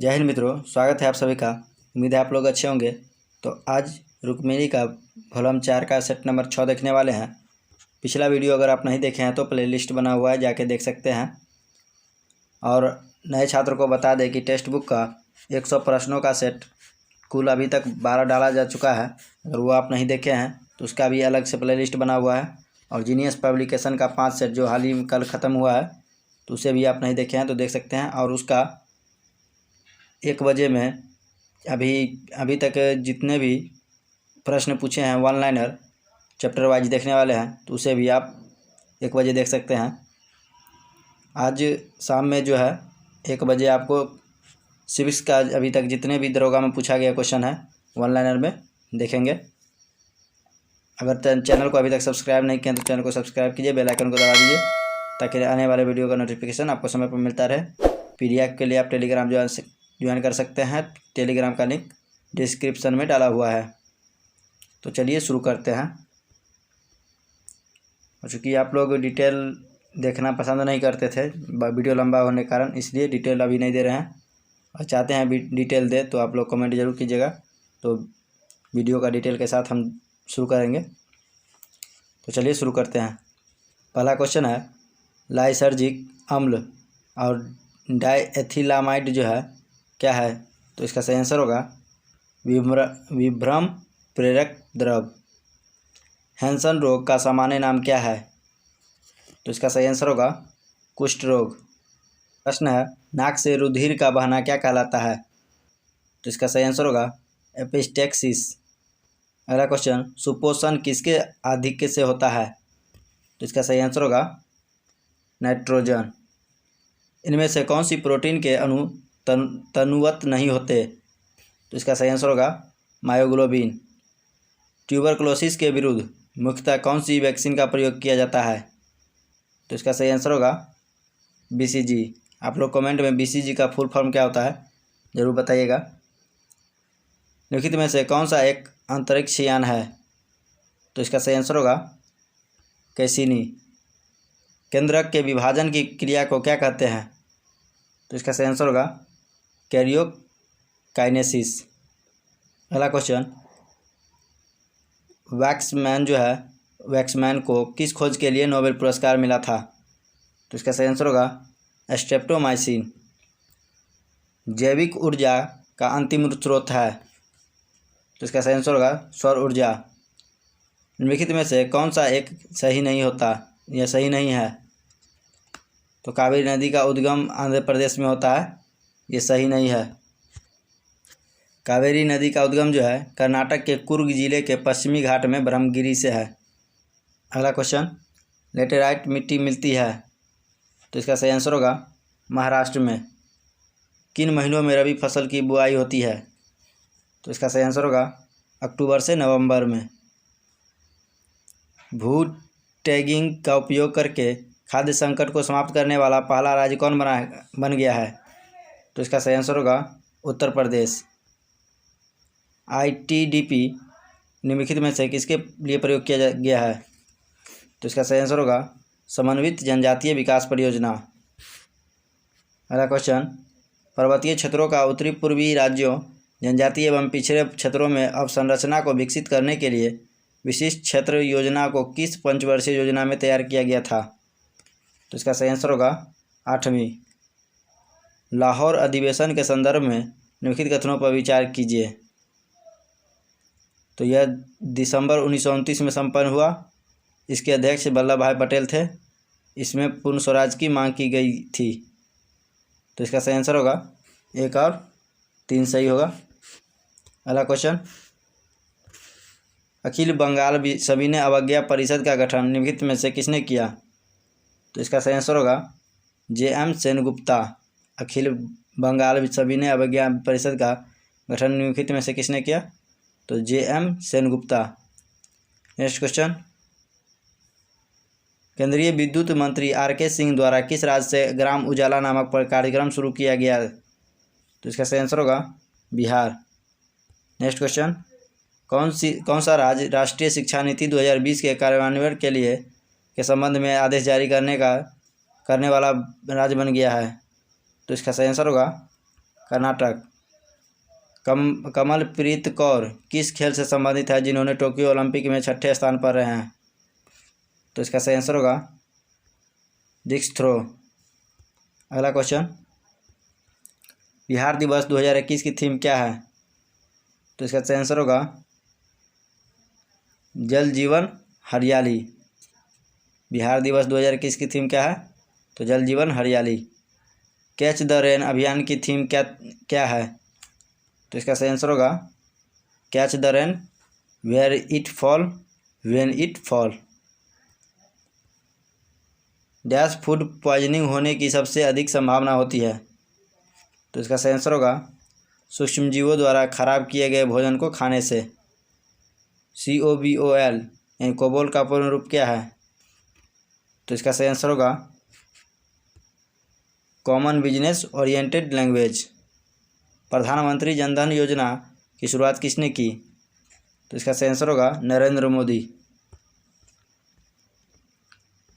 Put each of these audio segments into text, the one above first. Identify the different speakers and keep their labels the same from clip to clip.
Speaker 1: जय हिंद मित्रों, स्वागत है आप सभी का। उम्मीद है आप लोग अच्छे होंगे। तो आज रुक्मिणी का वॉल्यूम 4 का सेट नंबर 6 देखने वाले हैं। पिछला वीडियो अगर आप नहीं देखे हैं तो प्लेलिस्ट बना हुआ है, जाके देख सकते हैं। और नए छात्र को बता दें कि टेक्स्ट बुक का 100 प्रश्नों का सेट कुल अभी तक 12 डाला जा चुका है। अगर वो आप नहीं देखे हैं तो उसका भी अलग से प्लेलिस्ट बना हुआ है। और जीनियस पब्लिकेशन का 5 सेट जो हाल ही कल ख़त्म हुआ है, तो उसे भी आप नहीं देखे हैं तो देख सकते हैं। और उसका 1 बजे में अभी तक जितने भी प्रश्न पूछे हैं वन लाइनर चैप्टर वाइज देखने वाले हैं, तो उसे भी आप 1 बजे देख सकते हैं। आज शाम में जो है 1 बजे आपको सिविक्स का अभी तक जितने भी दरोगा में पूछा गया क्वेश्चन है वन लाइनर में देखेंगे। अगर चैनल को अभी तक सब्सक्राइब नहीं किया तो चैनल को सब्सक्राइब कीजिए, बेल आइकन को दबा दीजिए ताकि आने वाले वीडियो का नोटिफिकेशन आपको समय पर मिलता रहे। पीडीएफ के लिए आप टेलीग्राम ज्वाइन कर सकते हैं। टेलीग्राम का लिंक डिस्क्रिप्शन में डाला हुआ है। तो चलिए शुरू करते हैं। और चूँकि आप लोग डिटेल देखना पसंद नहीं करते थे वीडियो लंबा होने के कारण, इसलिए डिटेल अभी नहीं दे रहे हैं। और चाहते हैं डिटेल दे तो आप लोग कमेंट जरूर कीजिएगा, तो वीडियो का डिटेल के साथ हम शुरू करेंगे। तो चलिए शुरू करते हैं। पहला क्वेश्चन है, लाइसर्जिक अम्ल और डाइएथिलामाइड जो है क्या है? तो इसका सही आंसर होगा विभ्रम प्रेरक द्रव। हैंसन रोग का सामान्य नाम क्या है? तो इसका सही आंसर होगा कुष्ठ रोग। प्रश्न है, नाक से रुधिर का बहना क्या कहलाता है? तो इसका सही आंसर होगा एपिस्टेक्सिस। अगला क्वेश्चन, सुपोषण किसके आधिक्य से होता है? तो इसका सही आंसर होगा नाइट्रोजन। इनमें से कौन सी प्रोटीन के अणु तनुवत नहीं होते? तो इसका सही आंसर होगा मायोग्लोबिन। ट्यूबरकुलोसिस के विरुद्ध मुख्यतः कौन सी वैक्सीन का प्रयोग किया जाता है? तो इसका सही आंसर होगा बीसीजी। आप लोग कमेंट में बीसीजी का फुल फॉर्म क्या होता है ज़रूर बताइएगा। निम्नलिखित में से कौन सा एक अंतरिक्ष यान है? तो इसका सही आंसर होगा कैसिनी। केंद्रक के विभाजन की क्रिया को क्या कहते हैं? तो इसका सही आंसर होगा कैरियोकाइनेसिस। अगला क्वेश्चन, वैक्समैन को किस खोज के लिए नोबेल पुरस्कार मिला था? तो इसका सही आंसर होगा स्ट्रेप्टोमाइसिन। जैविक ऊर्जा का अंतिम स्रोत है? तो इसका सही आंसर होगा सौर ऊर्जा। निम्नलिखित में से कौन सा एक सही नहीं होता या सही नहीं है? तो कावेरी नदी का उद्गम आंध्र प्रदेश में होता है, ये सही नहीं है। कावेरी नदी का उद्गम जो है कर्नाटक के कुर्ग जिले के पश्चिमी घाट में ब्रह्मगिरी से है। अगला क्वेश्चन, लेटेराइट मिट्टी मिलती है? तो इसका सही आंसर होगा महाराष्ट्र में। किन महीनों में रबी फसल की बुआई होती है? तो इसका सही आंसर होगा अक्टूबर से नवंबर में। भू टैगिंग का उपयोग करके खाद्य संकट को समाप्त करने वाला पहला राज्य कौन बन गया है? तो इसका सही आंसर होगा उत्तर प्रदेश। आईटीडीपी निम्नलिखित में से किसके लिए प्रयोग किया गया है? तो इसका सही आंसर होगा समन्वित जनजातीय विकास परियोजना। अगला क्वेश्चन, पर्वतीय क्षेत्रों का उत्तरी पूर्वी राज्यों, जनजातीय एवं पिछड़े क्षेत्रों में अवसंरचना को विकसित करने के लिए विशिष्ट क्षेत्र योजना को किस पंचवर्षीय योजना में तैयार किया गया था? तो इसका सही आंसर होगा 8वीं। लाहौर अधिवेशन के संदर्भ में निम्नलिखित कथनों पर विचार कीजिए। तो यह दिसंबर 1929 में संपन्न हुआ। इसके अध्यक्ष वल्लभ भाई पटेल थे। इसमें पूर्ण स्वराज की मांग की गई थी। तो इसका सही आंसर होगा 1 और 3 सही होगा। अगला क्वेश्चन, अखिल बंगाल सविनय अवज्ञा परिषद का गठन निम्नलिखित में से किसने किया? तो इसका सही आंसर होगा JM सेनगुप्ता। अखिल बंगाल सविनय अवज्ञा परिषद का गठन निम्नलिखित में से किसने किया? तो JM सेनगुप्ता। नेक्स्ट क्वेश्चन, केंद्रीय विद्युत मंत्री RK सिंह द्वारा किस राज्य से ग्राम उजाला नामक कार्यक्रम शुरू किया गया? तो इसका सही आंसर होगा बिहार। नेक्स्ट क्वेश्चन, कौन सा राज्य राष्ट्रीय शिक्षा नीति 2020 के कार्यान्वयन के संबंध में आदेश जारी करने वाला राज्य बन गया है? तो इसका सही आंसर होगा कर्नाटक। कमलप्रीत कौर किस खेल से संबंधित है जिन्होंने टोक्यो ओलंपिक में 6ठे स्थान पर रहे हैं? तो इसका सही आंसर होगा डिस्क थ्रो। अगला क्वेश्चन, बिहार दिवस 2021 की थीम क्या है? तो इसका सही आंसर होगा जल जीवन हरियाली। बिहार दिवस 2021 की थीम क्या है? तो जल जीवन हरियाली। कैच द रेन अभियान की थीम क्या है? तो इसका सही आंसर होगा catch the rain where it fall when it fall. Dash food poisoning होने की सबसे अधिक संभावना होती है? तो इसका सही आंसर होगा सूक्ष्मजीवों द्वारा खराब किए गए भोजन को खाने से। COBOL यानी कोबोल का पूर्ण रूप क्या है? तो इसका सही आंसर होगा कॉमन बिजनेस ओरिएंटेड लैंग्वेज। प्रधानमंत्री जनधन योजना की शुरुआत किसने की? तो इसका सही आंसर होगा नरेंद्र मोदी।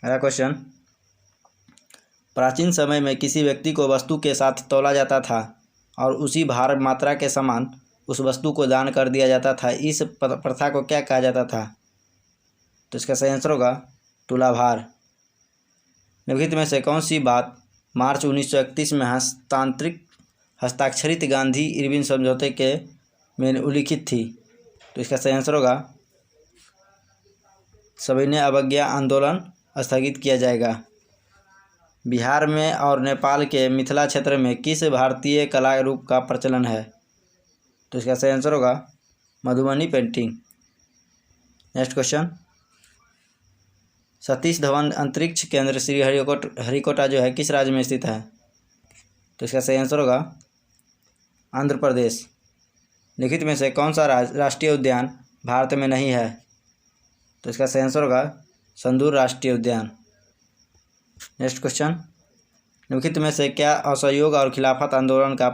Speaker 1: अगला क्वेश्चन, प्राचीन समय में किसी व्यक्ति को वस्तु के साथ तौला जाता था और उसी भार मात्रा के समान उस वस्तु को दान कर दिया जाता था। इस प्रथा को क्या कहा जाता था? तो इसका सही आंसर होगा तुलाभार। निम्नलिखित में से कौन सी बात मार्च 1931 में हस्ताक्षरित गांधी इरविन समझौते के में उल्लिखित थी? तो इसका सही आंसर होगा सविनय अवज्ञा आंदोलन स्थगित किया जाएगा। बिहार में और नेपाल के मिथिला क्षेत्र में किस भारतीय कला रूप का प्रचलन है? तो इसका सही आंसर होगा Madhubani painting. Next question, Satish Dhawan अंतरिक्ष केंद्र श्री हरिकोटा जो है किस राज्य में स्थित है? तो इसका सही आंसर होगा आंध्र प्रदेश। लिखित में से कौन सा राष्ट्रीय उद्यान भारत में नहीं है? तो इसका सही आंसर होगा संदूर राष्ट्रीय उद्यान। नेक्स्ट क्वेश्चन, निम्नलिखित में से क्या असहयोग और खिलाफत आंदोलन का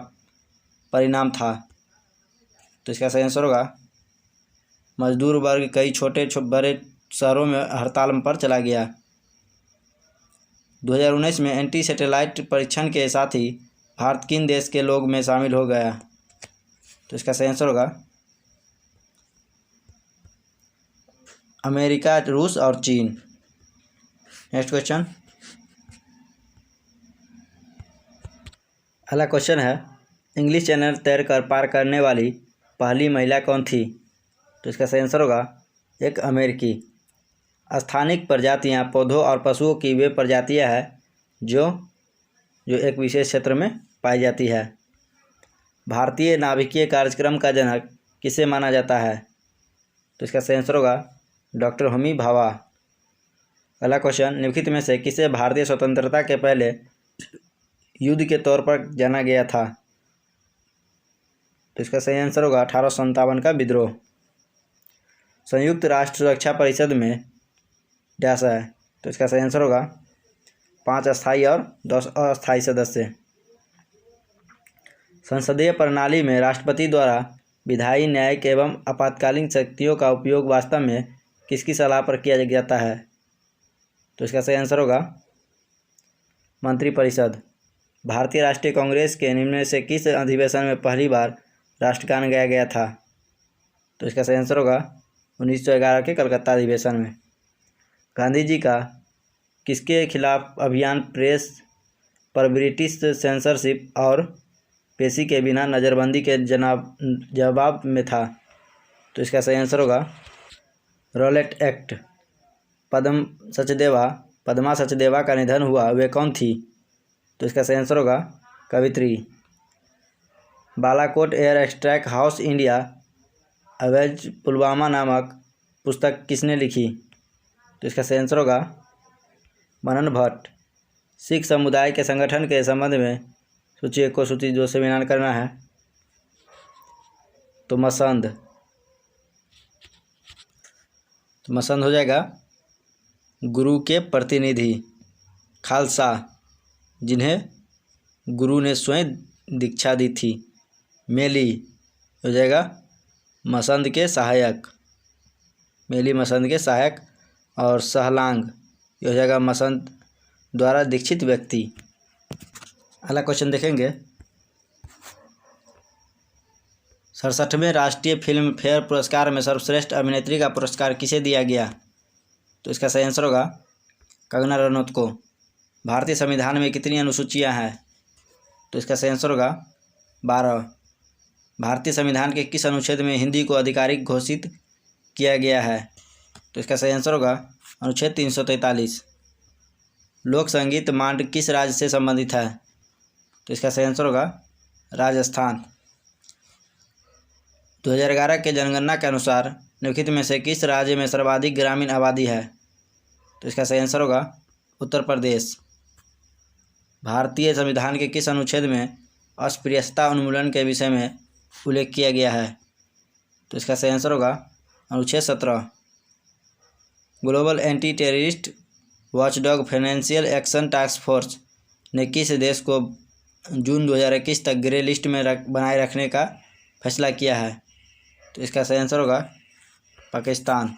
Speaker 1: परिणाम था? तो इसका सही आंसर होगा मजदूर वर्ग कई छोटे बड़े शहरों में हड़ताल पर चला गया। 2019 में एंटी सैटेलाइट परीक्षण के साथ ही भारत किन देश के लोग में शामिल हो गया? तो इसका सही आंसर होगा अमेरिका, रूस और चीन। नेक्स्ट क्वेश्चन, अगला क्वेश्चन है इंग्लिश चैनल तैरकर पार करने वाली पहली महिला कौन थी? तो इसका सही आंसर होगा एक अमेरिकी। स्थानिक प्रजातियां पौधों और पशुओं की वे प्रजातियां हैं जो एक विशेष क्षेत्र में पाई जाती है। भारतीय नाभिकीय कार्यक्रम का जनक किसे माना जाता है? तो इसका सही आंसर होगा डॉक्टर होमी भाभा। अगला क्वेश्चन, निम्नलिखित में से किसे भारतीय स्वतंत्रता के पहले युद्ध के तौर पर जाना गया था? तो इसका सही आंसर होगा 1857 का विद्रोह। संयुक्त राष्ट्र सुरक्षा परिषद में डैश है? तो इसका सही आंसर होगा 5 स्थायी और 10 अस्थायी सदस्य। संसदीय प्रणाली में राष्ट्रपति द्वारा विधायी, न्यायिक एवं आपातकालीन शक्तियों का उपयोग वास्तव में किसकी सलाह पर किया जाता है? तो इसका सही आंसर होगा मंत्रिपरिषद। भारतीय राष्ट्रीय कांग्रेस के निम्न में से किस अधिवेशन में पहली बार राष्ट्रगान गाया गया था? तो इसका सही आंसर होगा 1911 के कलकत्ता अधिवेशन में। गांधी जी का किसके खिलाफ अभियान प्रेस पर ब्रिटिश सेंसरशिप और पेशी के बिना नज़रबंदी के जवाब में था? तो इसका सही आंसर होगा रॉलेट एक्ट। पद्मा सचदेवा का निधन हुआ, वे कौन थी? तो इसका सही आंसर होगा कवित्री। Balakot air strike house India अवैध पुलवामा नामक पुस्तक किसने लिखी? तो इसका सही आंसर होगा मनन भट्ट। सिख समुदाय के संगठन के संबंध में सूची 1 को सूची 2 से मिलान करना है। तो मसंद हो जाएगा गुरु के प्रतिनिधि। खालसा, जिन्हें गुरु ने स्वयं दीक्षा दी थी। मेली हो जाएगा मसंद के सहायक। मेली मसंद के सहायक। और सहलांग ये हो जाएगा मसंद द्वारा दीक्षित व्यक्ति। अगला क्वेश्चन देखेंगे, 67वें राष्ट्रीय फिल्म फेयर पुरस्कार में सर्वश्रेष्ठ अभिनेत्री का पुरस्कार किसे दिया गया? तो इसका सही आंसर होगा कंगना रनौत को। भारतीय संविधान में कितनी अनुसूचियां हैं? तो इसका सही आंसर होगा 12। भारतीय संविधान के किस अनुच्छेद में हिंदी को आधिकारिक घोषित किया गया है? तो इसका सही आंसर होगा अनुच्छेद 343। लोक संगीत मांड किस राज्य से संबंधित है? तो इसका सही आंसर होगा राजस्थान। 2011 के जनगणना के अनुसार निम्नलिखित में से किस राज्य में सर्वाधिक ग्रामीण आबादी है? तो इसका सही आंसर होगा उत्तर प्रदेश। भारतीय संविधान के किस अनुच्छेद में अस्पृश्यता उन्मूलन के विषय में उल्लेख किया गया है? तो इसका सही आंसर होगा अनुच्छेद 17। Global anti terrorist watchdog financial action task force ने किस देश को जून 2021 तक ग्रे लिस्ट में बनाए रखने का फैसला किया है? तो इसका सही आंसर होगा पाकिस्तान।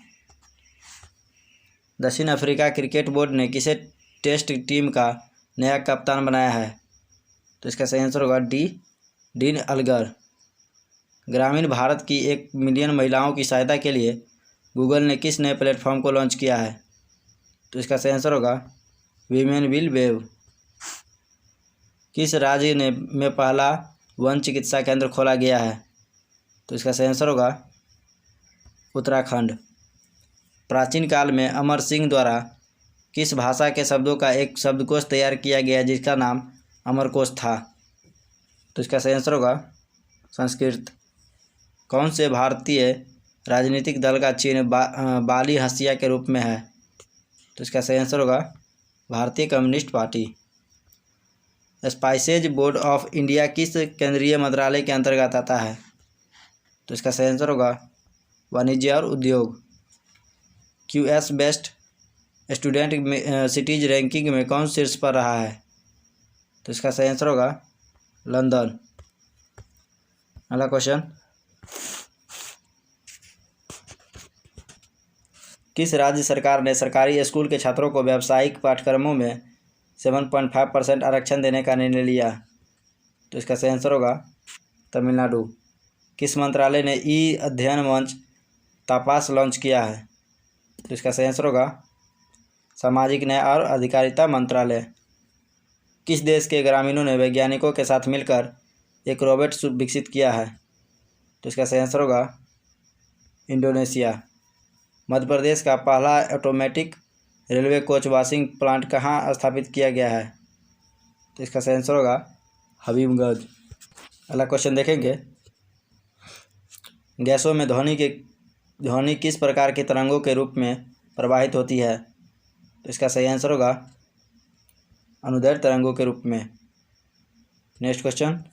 Speaker 1: दक्षिण अफ्रीका क्रिकेट बोर्ड ने किसे टेस्ट टीम का नया कप्तान बनाया है? तो इसका सही आंसर होगा डीन अलगर। ग्रामीण भारत की 1 मिलियन महिलाओं की सहायता के लिए गूगल ने किस नए प्लेटफॉर्म को लॉन्च किया है? तो इसका सही आंसर होगा वीमेन विल वेव। किस राज्य में पहला वन चिकित्सा केंद्र खोला गया है? तो इसका सही आंसर होगा उत्तराखंड। प्राचीन काल में अमर सिंह द्वारा किस भाषा के शब्दों का एक शब्दकोश तैयार किया गया जिसका नाम अमरकोश था? तो इसका सही आंसर होगा संस्कृत। कौन से भारतीय राजनीतिक दल का चिन्ह बाली हंसिया के रूप में है? तो इसका सही आंसर होगा भारतीय communist party. Spices board of India किस केंद्रीय मंत्रालय के अंतर्गत आता है? तो इसका सही आंसर होगा वाणिज्य और उद्योग। QS best student cities ranking में कौन शीर्ष पर रहा है? तो इसका सही आंसर होगा लंदन। अगला क्वेश्चन, किस राज्य सरकार ने सरकारी स्कूल के छात्रों को व्यावसायिक पाठ्यक्रमों में 7.5% आरक्षण देने का निर्णय लिया? तो इसका सही आंसर होगा तमिलनाडु। किस मंत्रालय ने ई अध्ययन मंच तापास लॉन्च किया है? तो इसका सही आंसर होगा सामाजिक न्याय और अधिकारिता मंत्रालय। किस देश के ग्रामीणों ने वैज्ञानिकों के साथ मिलकर एक रोबोट विकसित किया है? तो इसका सही आंसर होगा इंडोनेशिया। मध्य प्रदेश का पहला automatic railway coach washing plant कहाँ स्थापित किया गया है? तो इसका सही आंसर होगा हबीबगंज। अगला क्वेश्चन देखेंगे, गैसों में ध्वनि किस प्रकार की तरंगों के रूप में प्रवाहित होती है? तो इसका सही आंसर होगा अनुदैर्घ्य तरंगों के रूप में। नेक्स्ट क्वेश्चन,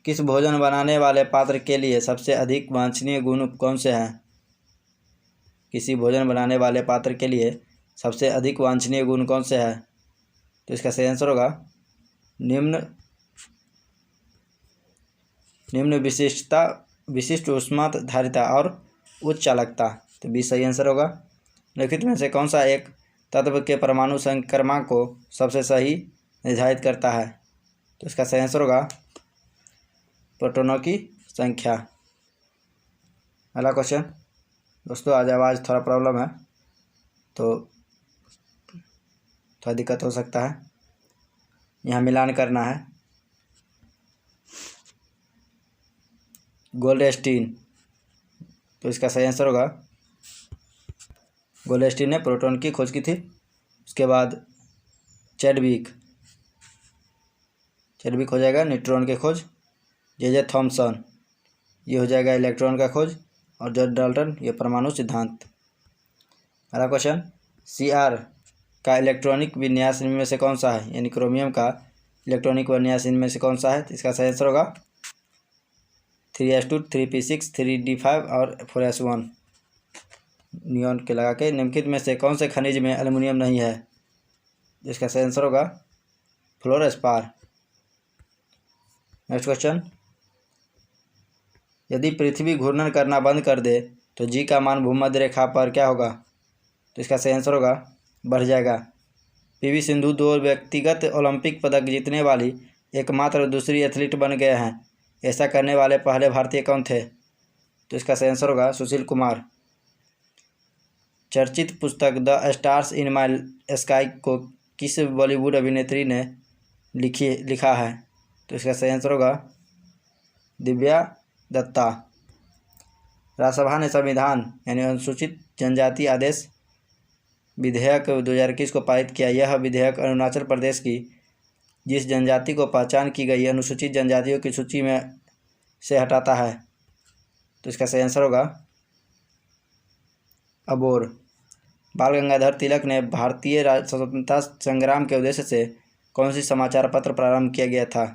Speaker 1: किस भोजन बनाने वाले पात्र के लिए सबसे अधिक वांछनीय गुण कौन से हैं? किसी भोजन बनाने वाले पात्र के लिए सबसे अधिक वांछनीय गुण कौन से है? तो इसका सही आंसर होगा निम्न विशिष्ट ऊष्माधारिता और उच्च चालकता। तो बी सही आंसर होगा। निम्नलिखित में से कौन सा एक तत्व के परमाणु संक्रमा को सबसे सही निर्धारित करता है? तो इसका सही आंसर होगा प्रोटॉनों की संख्या। अगला क्वेश्चन, दोस्तों आज आवाज़ थोड़ा प्रॉब्लम है तो थोड़ा दिक्कत हो सकता है, यहाँ मिलान करना है। गोल्डस्टीन, तो इसका सही आंसर होगा गोल्डस्टीन ने प्रोटॉन की खोज की थी। उसके बाद चैडविक हो जाएगा न्यूट्रॉन की खोज। जे थॉमसन ये हो जाएगा इलेक्ट्रॉन का खोज। और जॉर्ज डाल्टन ये परमाणु सिद्धांत। अगला क्वेश्चन, Cr का इलेक्ट्रॉनिक विन्यास इनमें से कौन सा है? यानी क्रोमियम का इलेक्ट्रॉनिक विन्यास इनमें से कौन सा है? तो इसका सही आंसर होगा 3s2 3p6 3d5 और 4s1 नियॉन के लगा के। निम्नलिखित में से कौन से खनिज में एल्युमिनियम नहीं है? जिसका सही आंसर होगा फ्लोरोस्पार। नेक्स्ट क्वेश्चन, यदि पृथ्वी घूर्णन करना बंद कर दे तो जी का मान भूमध्य रेखा पर क्या होगा? तो इसका सही आंसर होगा बढ़ जाएगा। पीवी सिंधु 2 व्यक्तिगत ओलंपिक पदक जीतने वाली एकमात्र दूसरी एथलीट बन गए हैं। ऐसा करने वाले पहले भारतीय कौन थे? तो इसका सही आंसर होगा सुशील कुमार। चर्चित पुस्तक the stars in my sky को किस बॉलीवुड अभिनेत्री ने लिखा है? तो इसका सही आंसर होगा दिव्या दत्ता। राज्यसभा ने संविधान यानी अनुसूचित जनजाति आदेश विधेयक 2021 को पारित किया। यह विधेयक अरुणाचल प्रदेश की जिस जनजाति को पहचान की गई अनुसूचित जनजातियों की सूची में से हटाता है। तो इसका सही आंसर होगा अबोर। बाल गंगाधर तिलक ने भारतीय स्वतंत्रता संग्राम के उद्देश्य से कौन सी समाचार पत्र प्रारंभ किया गया था?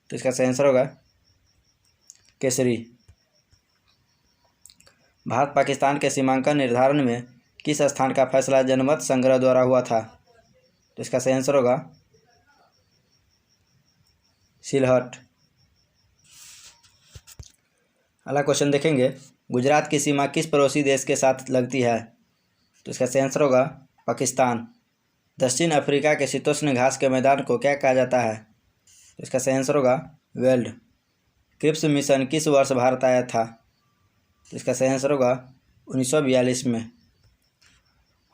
Speaker 1: तो इसका सही आंसर होगा केसरी। भारत पाकिस्तान के सीमांकन निर्धारण में किस स्थान का फैसला जनमत संग्रह द्वारा हुआ था? तो इसका सही आंसर होगा सिलहट। अगला क्वेश्चन देखेंगे, गुजरात की सीमा किस पड़ोसी देश के साथ लगती है? तो इसका सही आंसर होगा पाकिस्तान। दक्षिण अफ्रीका के शीतोष्ण घास के मैदान को क्या कहा जाता है? तो इसका सही आंसर होगा वेल्ड। क्रिप्स मिशन किस वर्ष भारत आया था? तो इसका सही आंसर होगा 1942 में।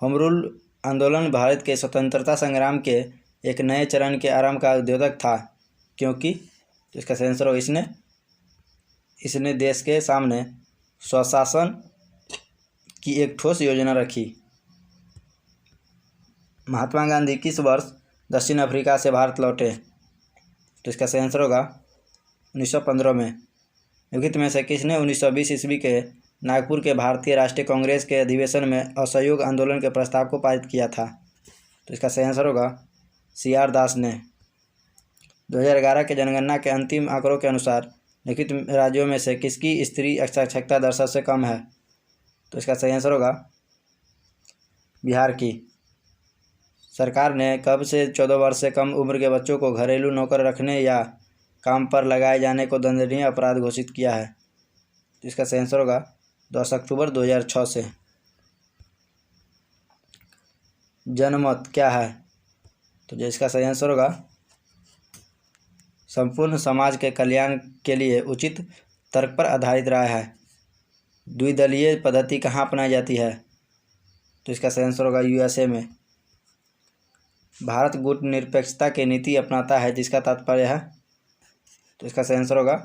Speaker 1: होम रूल आंदोलन भारत के स्वतंत्रता संग्राम के एक नए चरण के आरंभ का उद्योतक था, क्योंकि तो इसका सही आंसर होगा इसने देश के सामने स्वशासन की एक ठोस योजना रखी। महात्मा गांधी किस वर्ष दक्षिण अफ्रीका से भारत लौटे? तो इसका सही आंसर होगा 1915 में। निम्नलिखित में से किसने 1920 ईस्वी के नागपुर के भारतीय राष्ट्रीय कांग्रेस के अधिवेशन में असहयोग आंदोलन के प्रस्ताव को पारित किया था? तो इसका सही आंसर होगा CR दास ने। 2011 के जनगणना के अंतिम आंकड़ों के अनुसार निम्नलिखित राज्यों में से किसकी स्त्री साक्षरता दर सबसे कम है? तो इसका सही आंसर होगा बिहार की। सरकार ने कब से 14 वर्ष से कम उम्र के बच्चों को घरेलू नौकर रखने या काम पर लगाए जाने को दंडनीय अपराध घोषित किया है? तो इसका सही आंसर होगा 10 अक्टूबर 2006 से। जनमत क्या है? तो जिसका सही आंसर होगा संपूर्ण समाज के कल्याण के लिए उचित तर्क पर आधारित राय है। द्विदलीय पद्धति कहाँ अपनाई जाती है? तो इसका सही आंसर होगा USA में। भारत गुट निरपेक्षता की नीति अपनाता है, जिसका तात्पर्य है? तो इसका सही आंसर होगा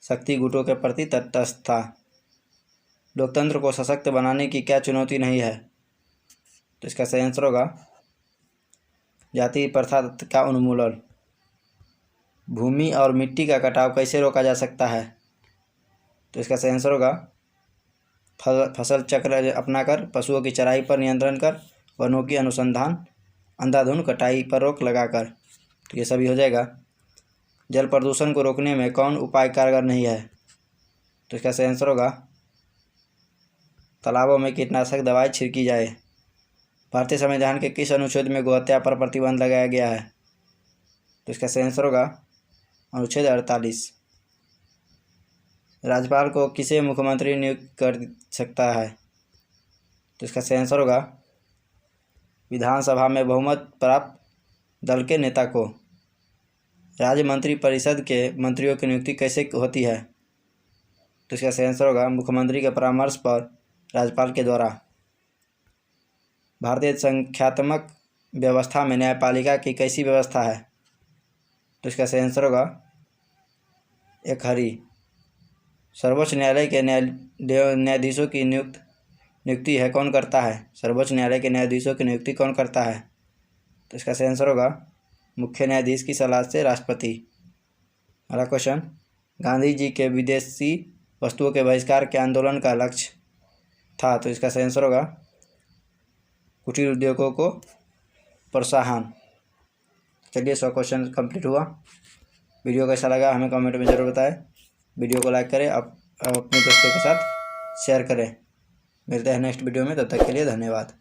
Speaker 1: शक्ति गुटों के प्रति तटस्थता। लोकतंत्र को सशक्त बनाने की क्या चुनौती नहीं है? तो इसका सही आंसर होगा जाति प्रथा का उन्मूलन। भूमि और मिट्टी का कटाव कैसे रोका जा सकता है? तो इसका सही आंसर होगा फसल चक्र अपनाकर, पशुओं की चराई पर नियंत्रण कर, वनों की अनुसंधान, अंधाधुंध कटाई पर रोक लगाकर। तो ये सभी हो जाएगा। जल प्रदूषण को रोकने में कौन उपाय कारगर नहीं है? तो इसका सही आंसर होगा तालाबों में कीटनाशक दवाई छिड़की जाए। भारतीय संविधान के किस अनुच्छेद में गोहत्या पर प्रतिबंध लगाया गया है? तो इसका सही आंसर होगा अनुच्छेद 48। राज्यपाल को किसे मुख्यमंत्री नियुक्त कर सकता है? तो इसका सही आंसर होगा विधानसभा में बहुमत प्राप्त दल के नेता को। राज्य मंत्री परिषद के मंत्रियों की नियुक्ति कैसे होती है? तो इसका सही आंसर होगा मुख्यमंत्री के परामर्श पर राज्यपाल के द्वारा। भारतीय संख्यात्मक व्यवस्था में न्यायपालिका की कैसी व्यवस्था है? तो इसका सही आंसर होगा एक हरी। सर्वोच्च न्यायालय के न्यायाधीशों की नियुक्ति है कौन करता है? सर्वोच्च न्यायालय के न्यायाधीशों की नियुक्ति कौन करता है? तो इसका सही आंसर होगा मुख्य न्यायाधीश की सलाह से राष्ट्रपति। अगला क्वेश्चन, गांधी जी के विदेशी वस्तुओं के बहिष्कार के आंदोलन का लक्ष्य था? तो इसका सही आंसर होगा कुटीर उद्योगों को प्रोत्साहन। चलिए 100 क्वेश्चन कंप्लीट हुआ। वीडियो कैसा लगा हमें कमेंट में ज़रूर बताएं। वीडियो को लाइक करें, अपने दोस्तों के साथ शेयर करें। मिलते हैं नेक्स्ट वीडियो में, तब तक के लिए धन्यवाद।